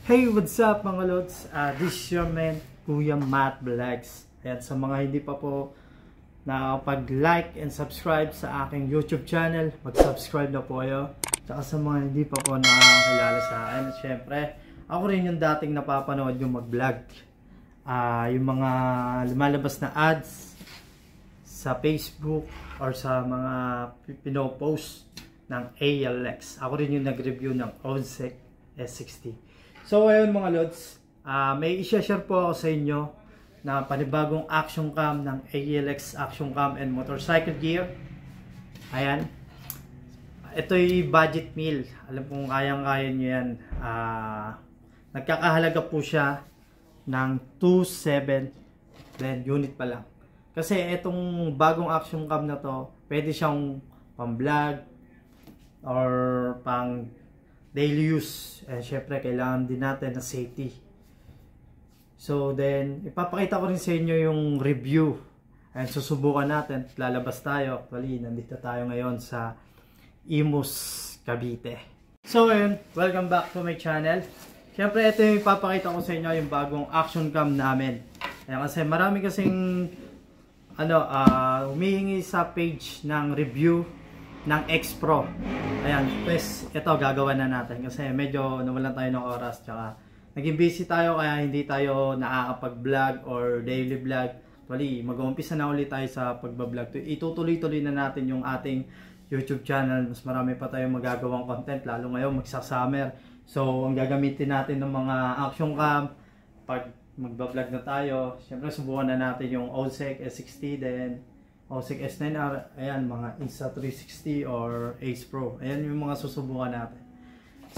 Hey, what's up mga lods? This is your man, Kuya Matt Vlogs. Ayan, sa mga hindi pa po nakapag-like and subscribe sa aking YouTube channel, mag-subscribe na po kayo. Tsaka sa mga hindi pa po nakakilala sa akin, at syempre, ako rin yung dating napapanood yung mag-vlog. Yung mga lumalabas na ads sa Facebook or sa mga pinopost ng ALX. Ako rin yung nag-review ng OZEC S60. So ayun mga lods, may i-share po ako sa inyo na panibagong action cam ng ALX Action Cam and Motorcycle Gear. Ayan. Ito'y budget meal. Alam kong kayang-kaya nyo yan. Nagkakahalaga po siya ng 2.7 then unit pa lang. Kasi itong bagong action cam na to, pwede siyang pang-vlog or pang daily use. Syempre, kailangan din natin na safety. So, then, ipapakita ko rin sa inyo yung review. And susubukan natin. Lalabas tayo. Actually, nandito tayo ngayon sa Imus, Cavite. So, ayun. Welcome back to my channel. Syempre, ito yung ipapakita ko sa inyo yung bagong action cam namin. Ayan, kasi marami kasing humihingi sa page ng review ng X Pro. Ayan, pues ito gagawa na natin kasi medyo nawalan tayo ng oras, tsaka naging busy tayo kaya hindi tayo nakakapag-vlog or daily vlog. Actually, mag-uumpisa na ulit tayo sa pagbablog. Itutuloy-tuloy na natin yung ating YouTube channel. Mas marami pa tayong magagawang content, lalo ngayon magsa-summer. So, ang gagamitin natin ng mga action cam pag magbablog na tayo, syempre subukan na natin yung OZEC S60, then OZEC S9R, ayan, mga Insta360 or Ace Pro. Ayan yung mga susubukan natin.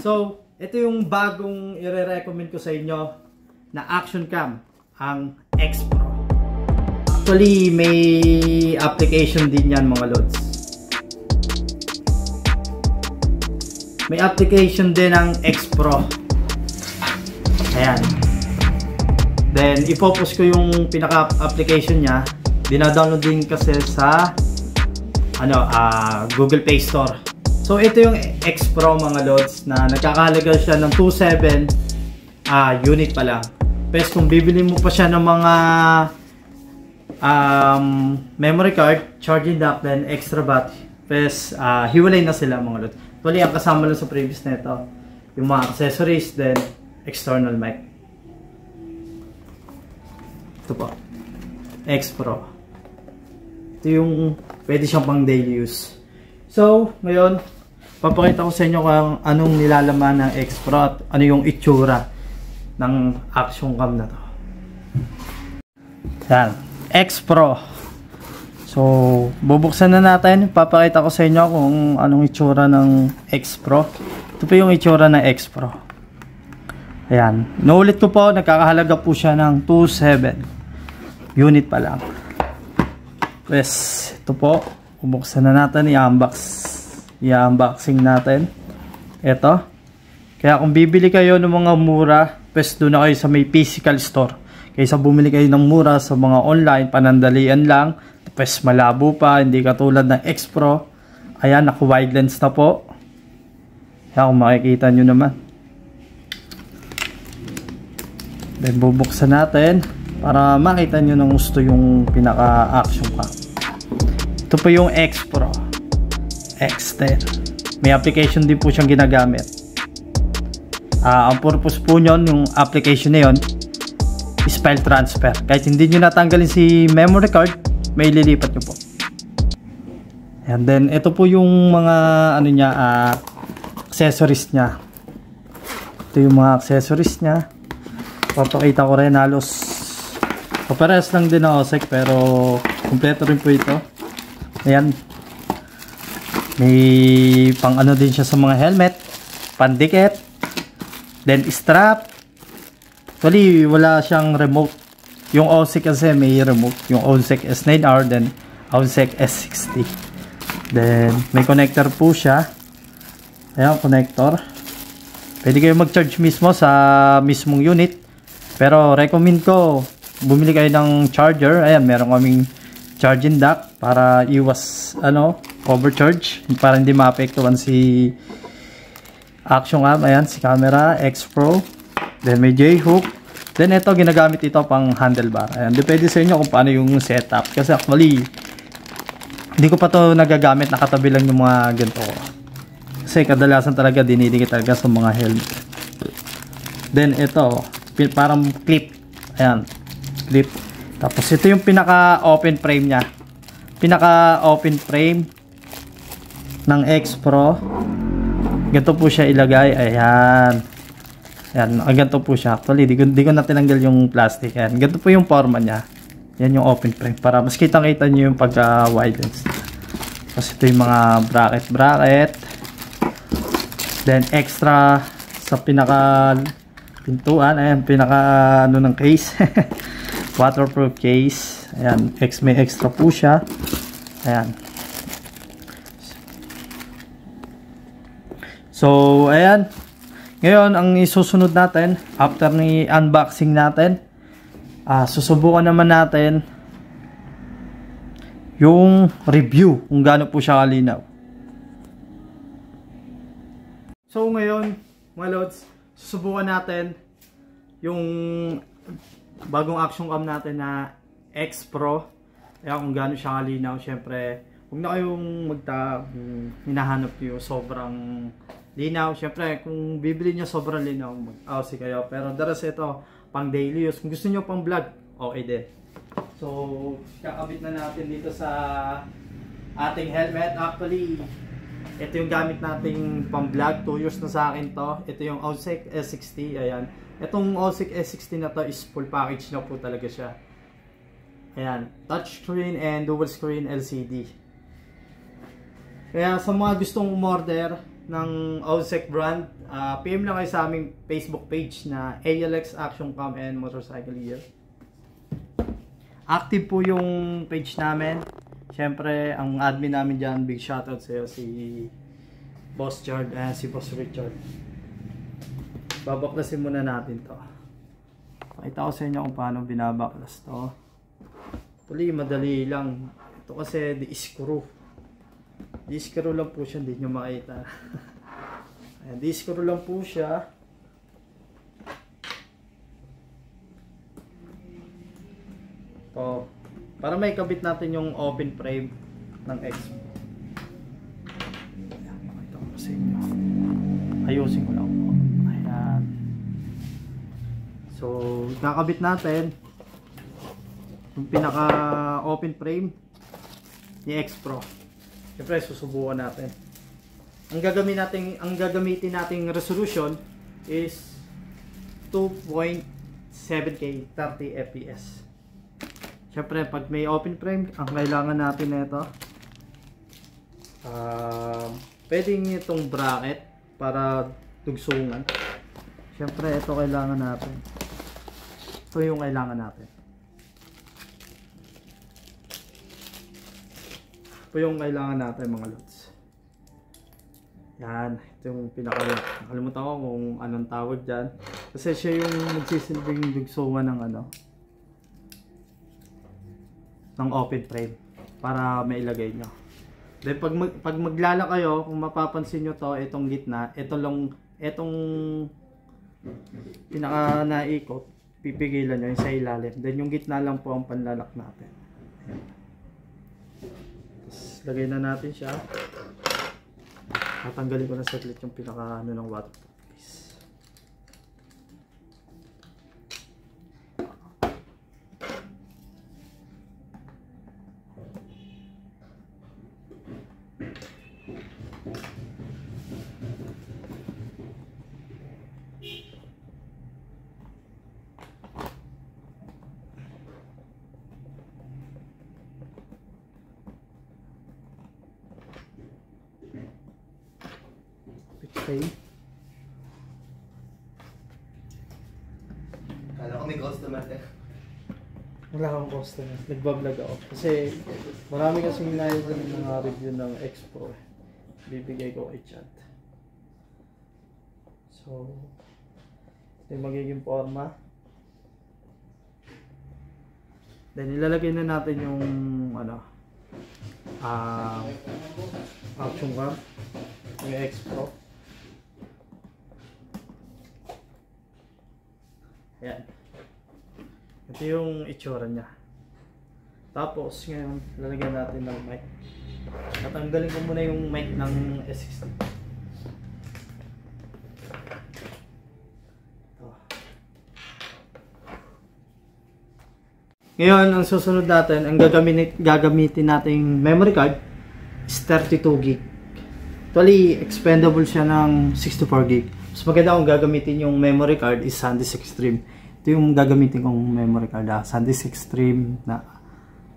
So, ito yung bagong i-recommend ko sa inyo na action cam, ang X Pro. Actually, may application din yan mga lods. May application din ang X Pro. Ayan. Then, ipopost ko yung pinaka-application niya. Dinadownload din kasi sa Google Play Store. So ito yung X Pro mga lods na nagkakahalaga siya ng 2.7 unit pa lang. Pero kung bibili mo pa siya ng mga memory card, charging dock, then extra battery, pero hiwalay na sila mga lods. Actually, ang kasama lang sa previous na ito yung mga accessories, then external mic. Ito po, X Pro. Ito yung pwede siyang pang daily use. So, ngayon, papakita ko sa inyo kung anong nilalaman ng X Pro at ano yung itsura ng action cam na to. Yan, X Pro. So, bubuksan na natin. Papakita ko sa inyo kung anong itsura ng X Pro. Ito po yung itsura ng X Pro. Ayan. Naulit ko po, nagkakahalaga po siya ng 2.7 unit pa lang. Yes, ito po. Bubuksan na natin. I-unboxing natin. Ito. Kaya kung bibili kayo ng mga mura, pues doon na kayo sa may physical store. Kaysa bumili kayo ng mura sa mga online, panandalian lang. Pues malabo pa. Hindi katulad ng X Pro. Ayan, naka-wide lens na po. Kaya kung makikita nyo naman. Then bubuksan natin para makita nyo ng gusto yung pinaka-action cam. Ito po yung X Pro X10. May application din po siyang ginagamit. Ang purpose po nyon, yung application na yun, is file transfer. Kahit hindi nyo natanggalin si memory card, may lilipat nyo po. And then, ito po yung mga accessories nya. Ito yung mga accessories nya. Papakita ko rin, halos pares lang din ang OZEC, pero kumpleto rin po ito. Ayan. May pang din siya sa mga helmet, pandikit, then strap. Actually, wala siyang remote. Yung OZEC kasi may remote. Yung OZEC S9R, then OZEC S60. Then, may connector po siya. Ayan, connector. Pwede kayo mag-charge mismo sa mismong unit. Pero, recommend ko, bumili kayo ng charger. Ayan, meron kaming charging dock para iwas overcharge, para hindi maapektuhan si action cam. Ayan, si camera X Pro. Then may J-hook. Then ito, ginagamit ito pang handlebar. Ayan, depende sa inyo kung paano yung setup. Kasi actually, hindi ko pa to nagagamit. Nakatabi lang yung mga ganito ko. Kasi kadalasan talaga dinidikit talaga sa mga helmet. Then ito, parang clip. Ayan, clip. Tapos ito yung pinaka-open frame niya. Pinaka-open frame ng X Pro. Ganito po siya ilagay. Ayan. Ayan, ganito po siya. Actually, di ko na tinanggal yung plastic. Ayan, ganito po yung forma niya. Yan yung open frame. Para mas kitang-kita nyo yung pagka-wide lens. Tapos ito yung mga bracket. Then, extra sa pinaka-pintuan. Ayan, pinaka-ano ng case. Waterproof case. Ayan, may extra po siya. Ayan. So, ayan. Ngayon, ang isusunod natin, after ni unboxing natin, susubukan naman natin yung review kung gaano po siya kalinaw. So, ngayon, mga lods, susubukan natin yung bagong action cam natin na X Pro. Kaya kung gaano siya kalinaw, syempre, huwag na kayong hinahanap yung sobrang linaw. Syempre, kung bibili nyo sobrang linaw, mag-aussie kayo. Pero daras ito, pang daily use. Kung gusto nyo pang vlog, okay din. So, kakabit na natin dito sa ating helmet. Actually, ito yung gamit nating pang vlog. 2 years na sa akin to. Ito yung OSEC S60. Ayan. Itong OSEC S60 na to is full package na po talaga siya. Ayan. Touchscreen and dual screen LCD. Kaya sa mga gustong umorder ng OSEC brand, PM lang kayo sa aming Facebook page na ALX Action Cam and Motorcycle Gear. Active po yung page namin. Siyempre, ang admin namin dyan, big shoutout sa iyo, si Boss Chard and si Boss Richard. Babaklasin muna natin to. Pakita ko sa inyo kung paano binabaklas to. Tuloy, madali lang. Ito kasi di-screw. Di-screw lang po siya, hindi nyo makita. Ayan, di-screw lang po siya. Ito. Para may kabit natin yung open frame ng X. Ayan, makita ko sa inyo. Ayusin ko lang po. Ayan. So, kakabit natin yung pinaka open frame ni X Pro. Siyempre, susubukan natin. Ang gagamitin nating resolution is 2.7K 30 fps. Siyempre, pag may open frame, ang kailangan natin nito, pwedeng itong bracket para tugsungan. Siyempre, ito kailangan natin. Ito yung kailangan natin. Ito yung kailangan natin, mga lods. Yan, ito yung nakalimutan ko kung anong tawag dyan. Kasi siya yung magsisilbing dugsungan ng ng open frame para mailagay nyo. Then pag maglala kayo, kung mapapansin nyo to, itong gitna, itong pinaka naikot, pipigilan nyo yung sa ilalim. Then yung gitna lang po ang panlalak natin. Lagay na natin siya. Tatanggalin ko na saglit yung pinaka ng waterproof piece. Okay. Kala ko may customer eh. Wala akong customer. Nagbablog ako. Kasi marami kasing naiwan ng mga review ng X Pro. Bibigay ko kay Chad. So, ito yung magiging forma. Then ilalagay na natin yung action cam. Yung X Pro. Ayan. Ito yung itsura niya. Tapos ngayon, lalagyan natin ng mic. Tatanggalin ko muna yung mic ng S60. Ngayon, ang susunod natin, ang gagamitin nating memory card is 32 gig. Actually, expendable siya ng 64 gig. Mas maganda kung gagamitin yung memory card is SanDisk Extreme. Ito yung gagamitin kong memory card, SanDisk Extreme na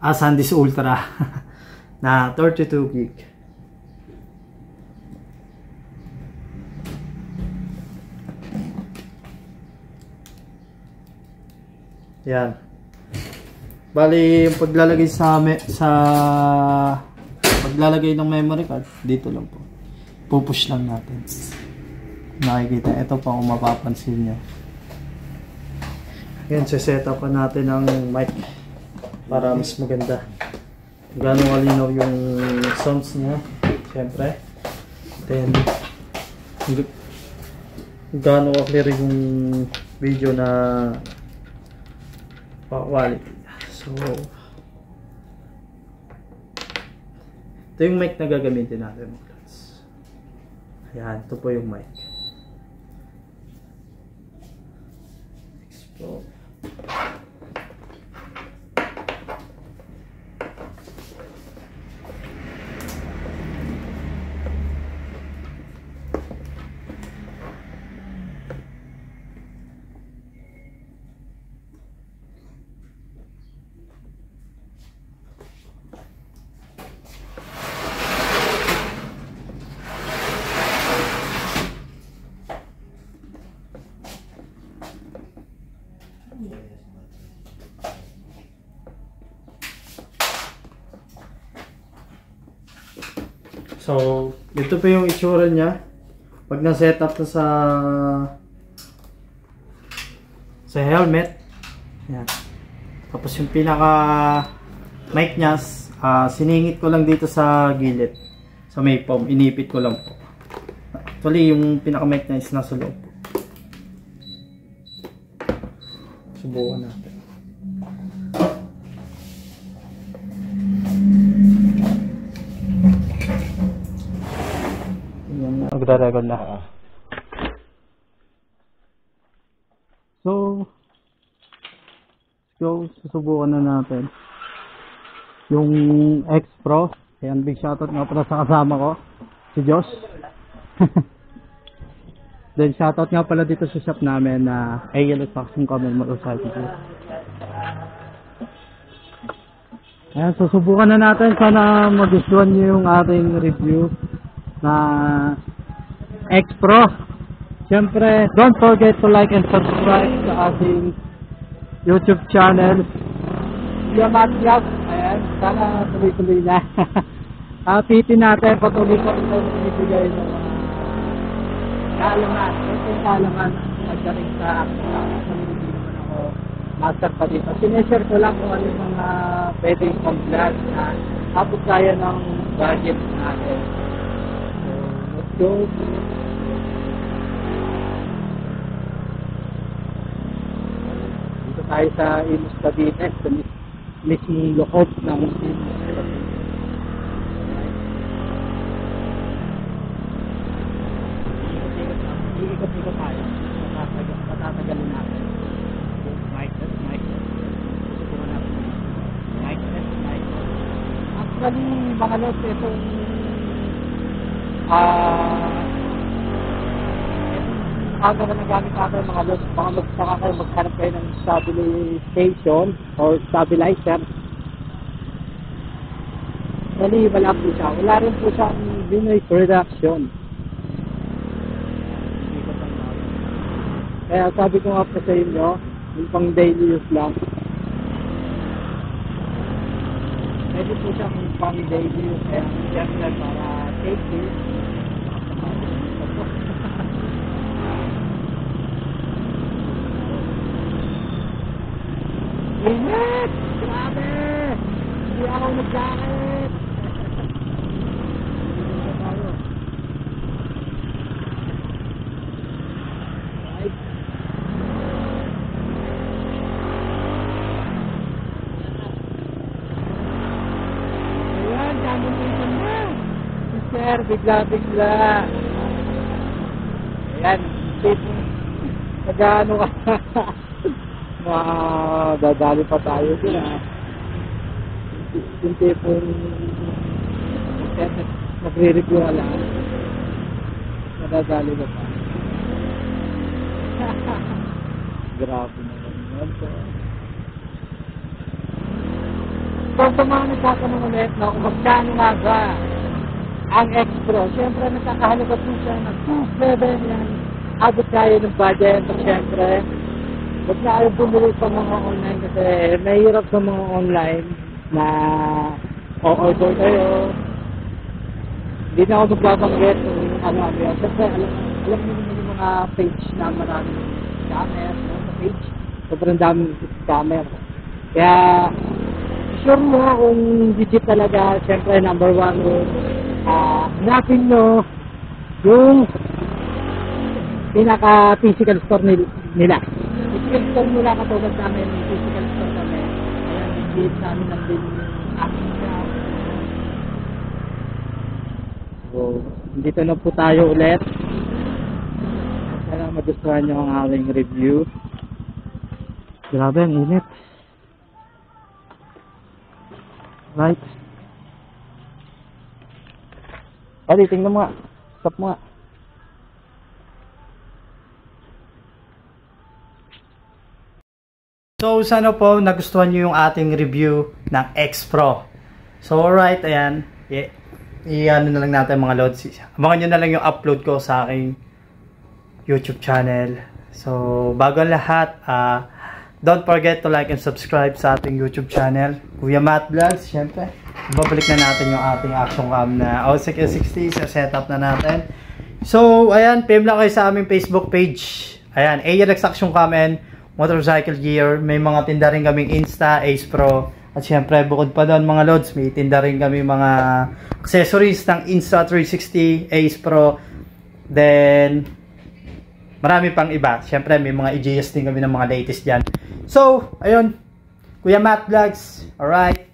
SanDisk Ultra na 32 gig. Yan. Bali, yung paglalagay paglalagay ng memory card, dito lang po. Pupush lang natin. Nakikita, ito pa kung mapapansin nyo. Yan, set up natin ng mic para mas maganda. Gano'ng kalinaw yung sounds niya, syempre. Then, gano'ng clear yung video na quality. So, ito yung mic na gagamitin natin. Ayan, ito po yung mic. Explode. So, ito pa yung itsura niya pag na-set up na sa helmet. Ayan. Tapos yung pinaka mic niya, siningit ko lang dito sa gilid, sa may foam, inipit ko lang po. Actually, yung pinaka mic niya is nasa loob po. Subukan natin. Magre-record na. So, susubukan na natin yung X Pro. Ayan, big shoutout nga pala sa kasama ko, si Josh. Then shoutout nga pala dito sa shop namin na ALS Action Common Motorcycle. Ayan, susubukan na natin. Sana magustuhan nyo yung ating review na X Pro. Siyempre, don't forget to like and subscribe sa ating YouTube channel. Yamatyag. Ayan, sana tuloy-tuloy na. Pitin natin, patuloy ko ito ibigay ng kaalaman. Ito yung kaalaman pagdating sa hindi naman ako master pa dito. Sineshare ko lang kung ano yung mga pwedeng pang-vlog na abot kaya ng budget natin. So, dito tayo sa Imus Cavite, sa mismong loob ng ikot-ikot tayo. Matatagalin natin. Mic test. Actually, mga lods, itong aga na nagamit natin mga lods baka kayo maghanap kayo ng stabilization or stabilizer. Actually, wala po siya. Wala rin po siyang noise reduction. Kaya sabi ko nga po sa inyo, yung pang daily use lang. Pwede po siyang pang daily use. Kaya siyempre para safety. Ingat! Grabe! Hindi ako nag-jacket! sir, bigla-bigla. Ayan, nag-ano ka. Dadali pa tayo din ha. Yung tipong nagre-review ka lang. Nadadali ka pa. Grabe naman yun. So, sa mga nagtatanong ulit, no, kung magkano nga ba ang X-Pro, siyempre nagkakahalaga po siya ng 2.7 yan. Abot tayo ng budget. So, siyempre, huwag na kayo bumili sa mga online kasi mahirap sa mga online na o-order kayo. Hindi na ako magbabanggit kung ano-ano yan. Siyempre, alam niyo naman yung mga page na maraming scammer, no? Sa page. Sobrang daming scammer. Kaya, sure mo kung legit talaga, siyempre number one hanapin nyo yung pinaka physical store nila. Physical store nila katulad namin, physical store kami. Kaya legit namin lang din yung aking shop. So, dito na po tayo ulit. Sana magustuhan nyo ang aming review. Grabe, ang init. Right. Pwede, tingnan mo nga. Stop mo nga. So, sana po nagustuhan nyo yung ating review ng X-Pro. So, alright, ayan. I-ano na lang natin mga loads. Abangan nyo na lang yung upload ko sa aking YouTube channel. So, bago ang lahat, don't forget to like and subscribe sa ating YouTube channel. Kuya Matt Vlogs, syempre. Babalik na natin yung ating action cam na OSEC S60. So, setup na natin. So, ayan. PM lang kayo sa aming Facebook page. Ayan. ALX Action Cam and Motorcycle Gear. May mga tinda rin kaming Insta, Ace Pro. At syempre, bukod pa doon mga loads, may tinda rin kami mga accessories ng Insta360, Ace Pro. Then, marami pang iba. Syempre, may mga EJS din kami ng mga latest dyan. So, ayun. Kuya Matt Vlogs. Alright.